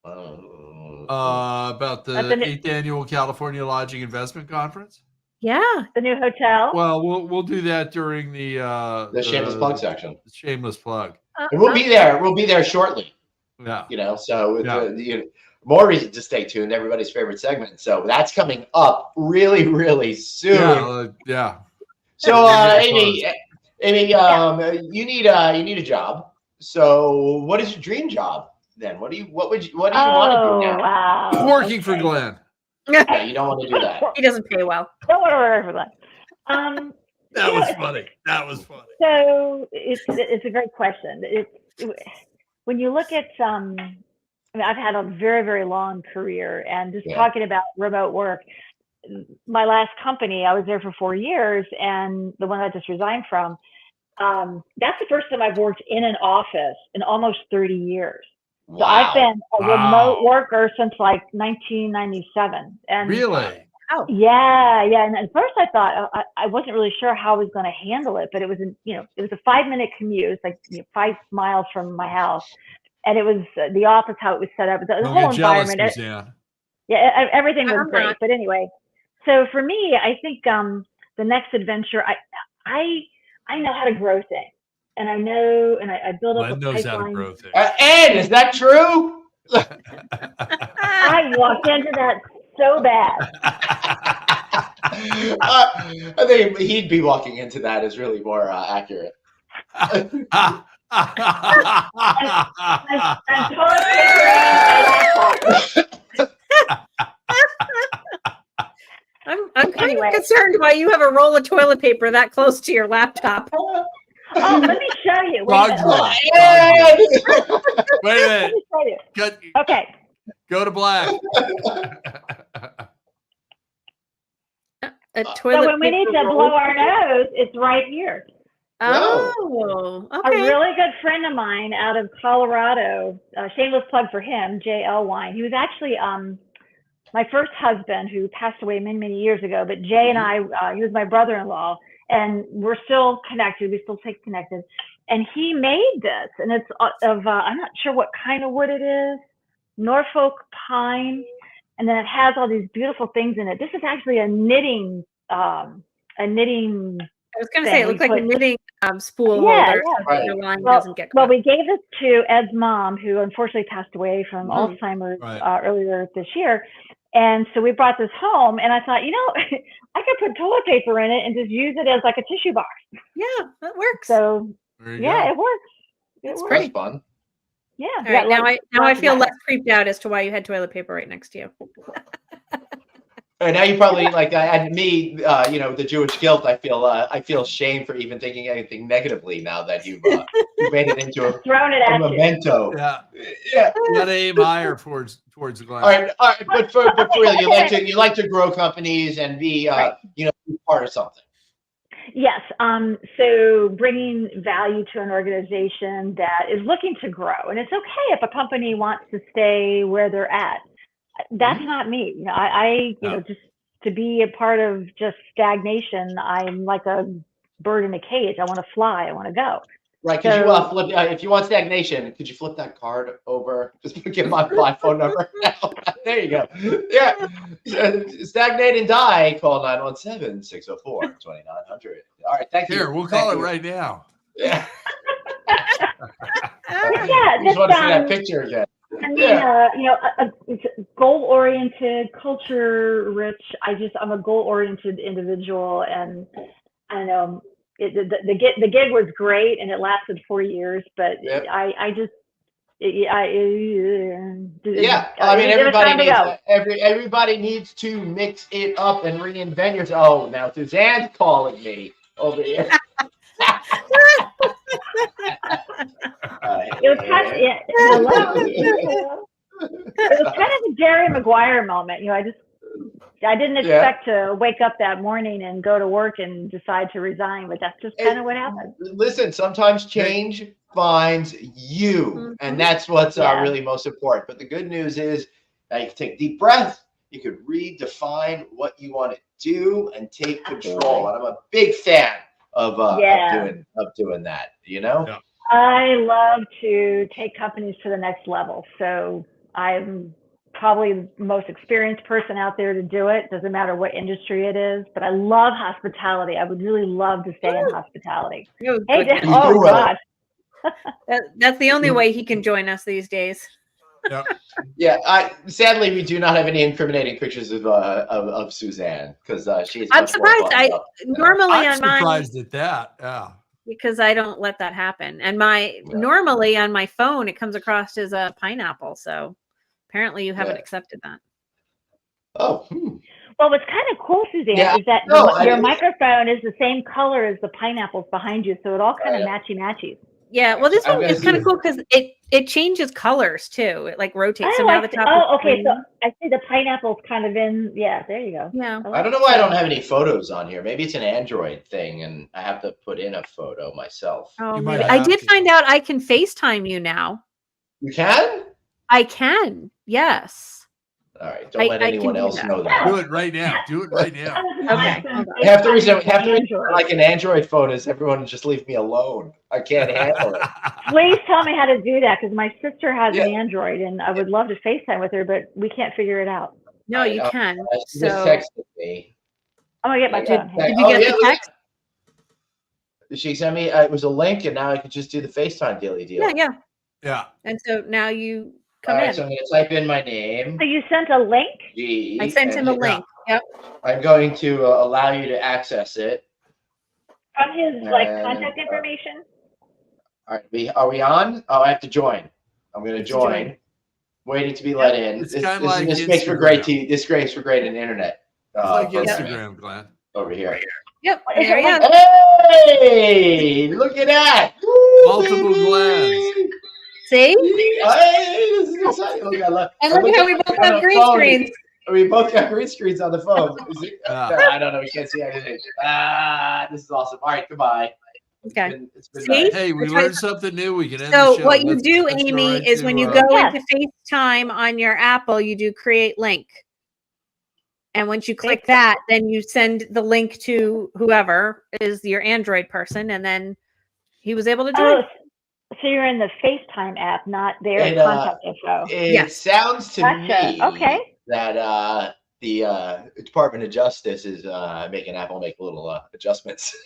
About the 8th annual California Lodging Investment Conference. Yeah, the new hotel. Well, we'll do that during the shameless plug section. The shameless plug. And we'll be there. We'll be there shortly. Yeah. So more reason to stay tuned. Everybody's favorite segment. So that's coming up really, really soon. Yeah. So Amy, you need a job. So what is your dream job then? What do you want to do now? Wow. Working for Glenn. Yeah, you don't want to do that. He doesn't pay well. Don't want to work for Glenn. That was funny. That was funny. So it's a great question. When you look at I've had a very, very long career, and just talking about remote work, my last company, I was there for 4 years, and the one I just resigned from, that's the first time I've worked in an office in almost 30 years. So I've been a remote worker since like 1997. And really? Oh. Yeah. And at first I thought I wasn't really sure how I was going to handle it, but it was it was a 5-minute commute. It's like 5 miles from my house, and it was the office, how it was set up, the whole environment. Everything was great. But anyway, so for me, I think the next adventure, I know how to grow things. And I know, and I build up a pipeline. How to grow things. Ed, is that true? I walked into that so bad. I think he'd be walking into that is really more accurate. I'm totally I'm kind Anyway. of concerned why you have a roll of toilet paper that close to your laptop. Oh, let me show you. Wait a minute. Dogwood. Wait a Let minute. me show you. Cut, Okay. go to black. A So toilet when we need paper to roll. blow our nose, it's right here. Oh, A okay. really good friend of mine out of Colorado, shameless plug for him, J.L. Wine. He was actually my first husband who passed away many, many years ago. But Jay and I, he was my brother-in-law, and we're still connected. We still stay connected. And he made this, and it's of, I'm not sure what kind of wood it is, Norfolk pine. And then it has all these beautiful things in it. This is actually a knitting I was going to say, thing. it looked like We a knitting spool Yeah, holder, yeah. so that your line Well, doesn't get well, cut. we gave this to Ed's mom, who unfortunately passed away from Alzheimer's Right. earlier this year. And so we brought this home, and I thought, I could put toilet paper in it and just use it as like a tissue box. Yeah, that works. So There you yeah, go. it works. That's works. pretty. That's fun. Yeah. All right, now I feel less. less creeped out as to why you had toilet paper right next to you. And now you probably like and me, the Jewish guilt. I feel shame for even thinking anything negatively now that you've made it into Thrown it a at you. memento. Yeah. Yeah. You got to aim higher towards the glass. All right. But for real, you like to grow companies and be be part of something. Yes. So bringing value to an organization that is looking to grow, and it's okay if a company wants to stay where they're at. That's not me. Just to be a part of just stagnation, I'm like a bird in a cage. I want to fly. I want to go. Right. Could you flip? If you want stagnation, could you flip that card over? Just give my phone number now. There you go. Yeah. Stagnate and die. Call 917-604-2900. All right. Thank you. Here, we'll call it right now. Yeah. Yeah. You just want to see that picture again. I mean, it's goal-oriented, culture-rich. I'm a goal-oriented individual, and I don't know. The gig was great, and it lasted 4 years. But everybody needs to mix it up and reinvent yourself. Oh, now Suzanne's calling me over here. It was kind of a Jerry Maguire moment. I didn't expect to wake up that morning and go to work and decide to resign, but that's just kind of what happened. Listen, sometimes change finds you, and that's what's really most important. But the good news is that you can take a deep breath, you can redefine what you want to do, and take control. And I'm a big fan of doing that. Yeah. I love to take companies to the next level. So I'm probably the most experienced person out there to do it. Doesn't matter what industry it is, but I love hospitality. I would really love to stay in hospitality. Oh gosh. That's the only way he can join us these days. Yeah. Sadly, we do not have any incriminating pictures of Suzanne because she's. I'm surprised. I'm surprised at that. Yeah. Because I don't let that happen. And normally on my phone, it comes across as a pineapple. So apparently you haven't accepted that. Oh. Well, what's kind of cool, Suzanne, is that your microphone is the same color as the pineapples behind you. So it all kind of matchy-matchy. Yeah. Well, this one is kind of cool because it changes colors too. It like rotates. So now the top okay. So I see the pineapple's kind of in. Yeah, there you go. Yeah. I don't know why I don't have any photos on here. Maybe it's an Android thing, and I have to put in a photo myself. Oh, maybe. I did find out I can FaceTime you now. You can? I can. Yes. All right. Don't let anyone else know that. Do it right now. Do it right now. Okay. Half the reason like an Android phone is everyone just leave me alone. I can't handle it. Please tell me how to do that because my sister has an Android and I would love to FaceTime with her, but we can't figure it out. No, you can. She just texted me. I'm gonna get my phone. Did you get the text? She sent me. It was a link, and now I can just do the FaceTime daily deal. Yeah. And so now you come in. So I'm going to type in my name. So you sent a link? I sent him a link. Yep. I'm going to allow you to access it. From his contact information? All right. Are we on? Oh, I have to join. I'm going to join. waiting to be let in. It's kind of like this makes for great Instagram. TV. This makes for great internet. It's like programming Instagram, Glenn. over here. Yep. Is There it you like- go. Hey, look at that! Woo, Multiple baby! See? Hey, this is exciting. Look, I love. And I look looked how at we my- both on have the green phone. screens. We both got green screens on the phone. Is it? Yeah. No, I don't know. We can't see anything. This is awesome. All right, goodbye. Okay. It's been See? nice. Hey, we That's right. learned something new. We can end So the show. what you Let's- do, let's go Amy, right is to, when you uh, go Yes. into FaceTime on your Apple, you do create link. And once you click that, then you send the link to whoever is your Android person, and then he was able to join. Oh, so you're in the FaceTime app, not their And, contact info. It Yes. sounds to Gotcha. me Okay. that the Department of Justice is making Apple make little adjustments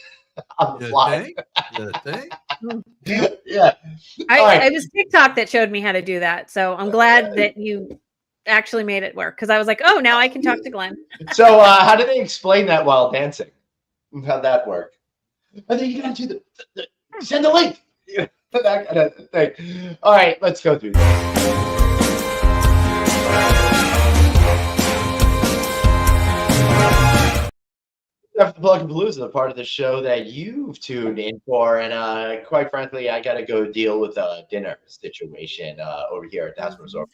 on the You fly. think? You think? Yeah. I, All right. It was TikTok that showed me how to do that. So I'm glad that you actually made it work, because I was like, oh, now I can talk to Glenn. So how do they explain that while dancing? How'd that work? I think you gotta do the send the link. That kind of thing. All right, let's go through this. After the Plug and Palooza, the part of the show that you've tuned in for, and quite frankly, I got to go deal with a dinner situation over here at That's Resort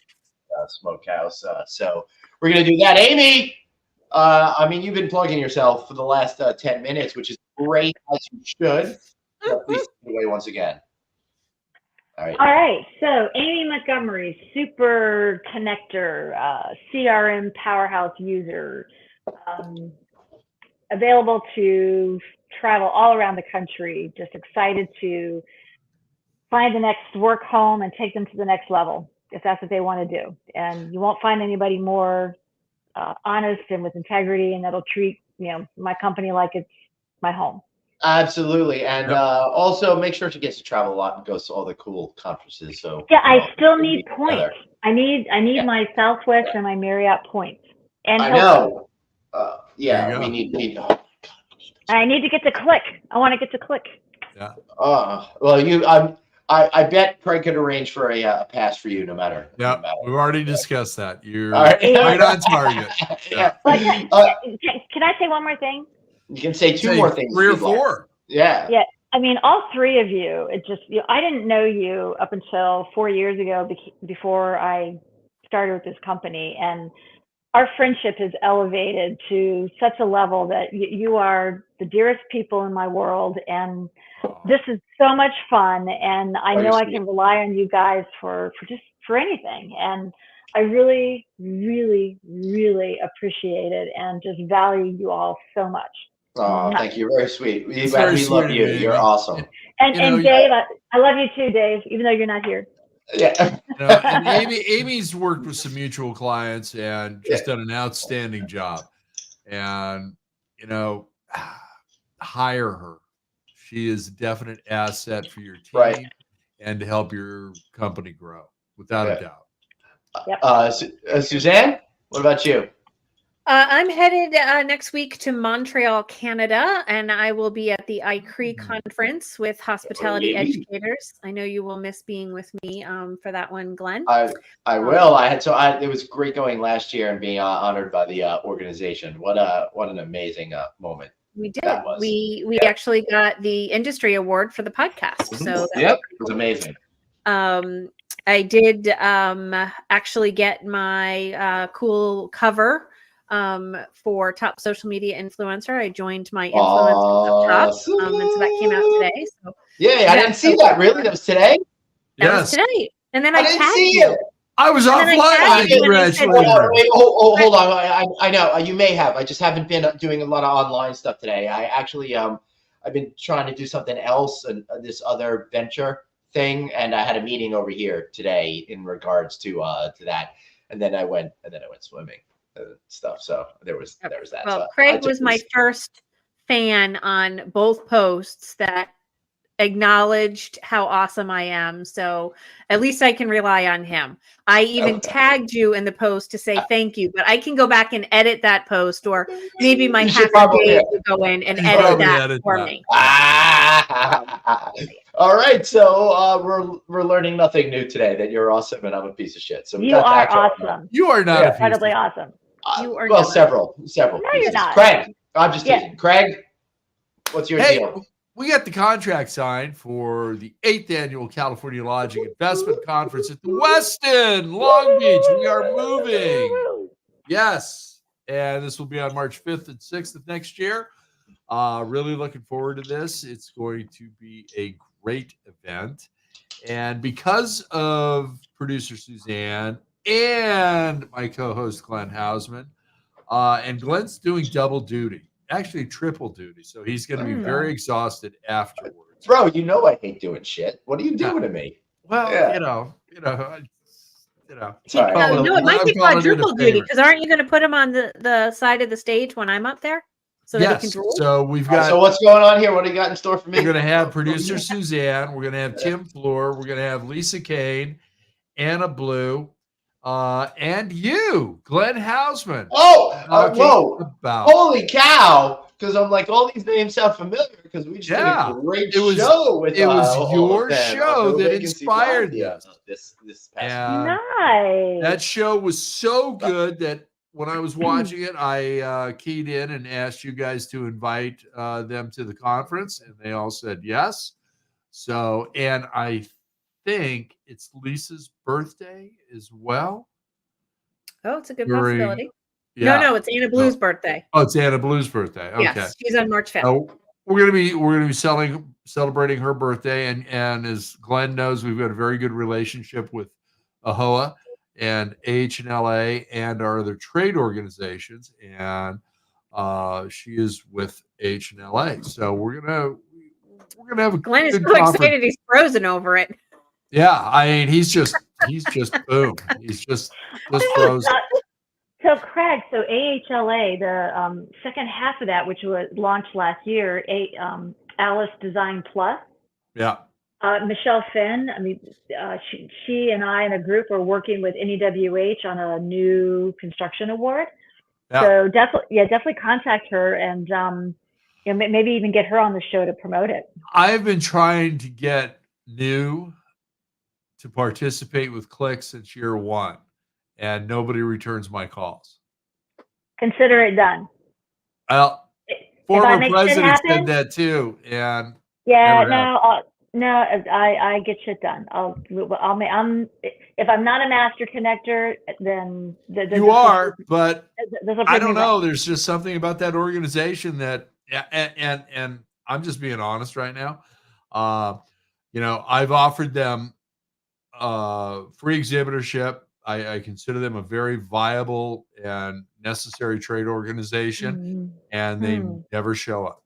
Smokehouse. So we're gonna do that. Amy, I mean, you've been plugging yourself for the last 10 minutes, which is great, as you should. So please take it away once again. All right. All right. So Amy Montgomery, super connector, CRM powerhouse user, available to travel all around the country. Just excited to find the next work home and take them to the next level, if that's what they want to do. And you won't find anybody more honest and with integrity, and that'll treat my company like it's my home. Absolutely, and Yep. also make sure she gets to travel a lot and goes to all the cool conferences. So Yeah, I still we can need be points. together. I need Yeah. my Southwest and my Marriott points. And I Hilton. know. There Yeah, you we go. need. I need to get to click. I want to get to click. Yeah. Well, I bet Craig could arrange for a pass for you, no matter. Yeah. No matter. We've already discussed that. You're All right. right on target. Yeah. But Uh, can I say one more thing? You can say two Say more things. 3 or if you'd like. 4. Yeah. Yeah. I mean, all three of you, it just, I didn't know you up until 4 years ago before I started with this company. And our friendship has elevated to such a level that you are the dearest people in my world. And this is so much fun. And I know I can rely on you guys for anything. And I really, really, really appreciate it and just value you all so much. Oh, thank you. Very sweet. We very love sweet you. of you, You're Amy. awesome. And You know, and Dave, I love you too, Dave, even though you're not here. Yeah. And Amy's worked with some mutual clients and just done an outstanding job. And hire her. She is a definite asset for your team Right. and to help your company grow, without a doubt. Suzanne, what about you? I'm headed next week to Montreal, Canada, and I will be at the ICRE conference with hospitality educators. I know you will miss being with me for that one, Glenn. I will. It was great going last year and being honored by the organization. What an amazing moment. We did. That was. We actually got the industry award for the podcast. So it was amazing. I did actually get my cool cover for top social media influencer. I joined my influencers up top, and so that came out today. So I didn't see that. Really, that was today. That was today, and then I didn't tagged see you. it. I was And then I offline. tagged you and I said, Hold on. I know you may have. I just haven't been doing a lot of online stuff today. I actually I've been trying to do something else and this other venture thing, and I had a meeting over here today in regards to that, and then I went swimming and stuff. So there was that. Well, So Craig was my first fan on both posts that acknowledged how awesome I am. So at least I can rely on him. I even tagged you in the post to say thank you, but I can go back and edit that post, or maybe my You should hacker probably Dave would go in and He's edit probably that edit for that. me. All right, so we're learning nothing new today. That you're awesome and I'm a piece of shit. So we You got are that going on. awesome. You are not a piece of Incredibly shit. awesome. You are well, not. several No, pieces. you're not. Craig, I'm just Yeah. teasing. Craig, what's your Hey, deal? we got the contract signed for the 8th annual California Lodging Investment Conference at the Westin Long Beach. We are moving. Yes. And this will be on March 5th and 6th of next year. Really looking forward to this. It's going to be a great event. And because of producer Suzanne and my co-host Glenn Hausman, and Glenn's doing double duty, actually triple duty. So he's going to be very exhausted afterwards. Bro, you know I hate doing shit. What are you doing to me? Well, Yeah. you know. Sorry. No, it might I'm be calling it a quadruple duty, favor. because aren't you going to put him on the side of the stage when I'm up there so that he Yes. can drool? So we've All right, got. so what's going on here? What do you got in store for me? We're going to have producer Suzanne. We're going to have Tim Floor. We're going to have Lisa Kane, Anna Blue, and you, Glenn Hausman. Whoa. About. Holy cow. Because I'm like, all these names sound familiar because we just did a great show with it was all your of them. show No that Vacancy inspired Friday, this. This past And Nice. that show was so good that when I was watching it, I keyed in and asked you guys to invite them to the conference, and they all said yes. So, and I think it's Lisa's birthday as well. Oh, it's a good possibility. Yeah. No, it's Anna Blue's birthday. Oh, it's Anna Blue's birthday. Okay. Yes, she's on March 5th. So we're gonna be celebrating her birthday, and as Glenn knows, we've got a very good relationship with AHOA and AHLA and our other trade organizations, and she is with AHLA. So we're gonna have a Glenn is good so conference. excited he's frozen over it. Yeah, I mean he's just boom. He's just frozen. So Craig, so AHLA, the second half of that, which was launched last year, Alice Design Plus. Yeah. Michelle Finn, I mean, she and I and a group are working with NEWH on a new construction award. Yeah. So definitely contact her and maybe even get her on the show to promote it. I've been trying to get New to participate with Click since year one, and nobody returns my calls. Consider it done. Well, former president said that too, and yeah, no, I get shit done. If I'm not a master connector, then you are. But I don't know. Right. There's just something about that organization that, and I'm just being honest right now. I've offered them free exhibitorship. I consider them a very viable and necessary trade organization, and they never show up.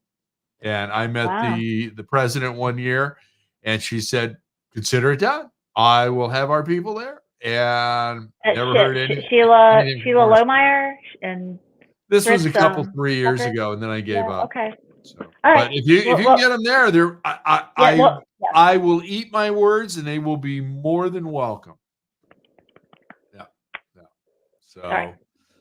And I met the president one year, and she said, "Consider it done. I will have our people there." And never heard anything. Sheila Lohmeyer and this was a couple 3 years ago, and then I gave up. Okay. So, all right. But if you can get them there, I will eat my words, and they will be more than welcome. Yeah. So right.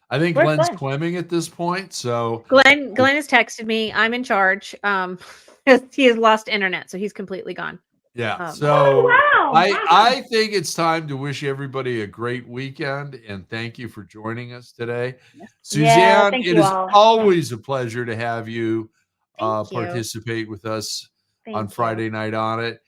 I think Glenn's claiming at this point. So Glenn has texted me. I'm in charge. He has lost internet, so he's completely gone. Yeah. I think it's time to wish everybody a great weekend, and thank you for joining us today. Suzanne, it is always a pleasure to have you participate with us on Friday Night On It.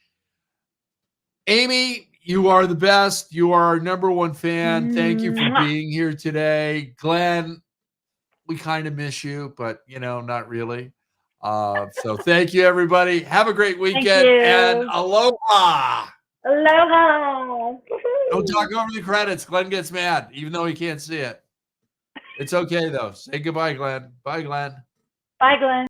Amy, you are the best. You are our number one fan. Thank you for being here today. Glenn, we kind of miss you, but not really. So thank you, everybody. Have a great weekend and aloha. Aloha. Don't talk over the credits. Glenn gets mad, even though he can't see it. It's okay though. Say goodbye, Glenn. Bye, Glenn. Bye, Glenn.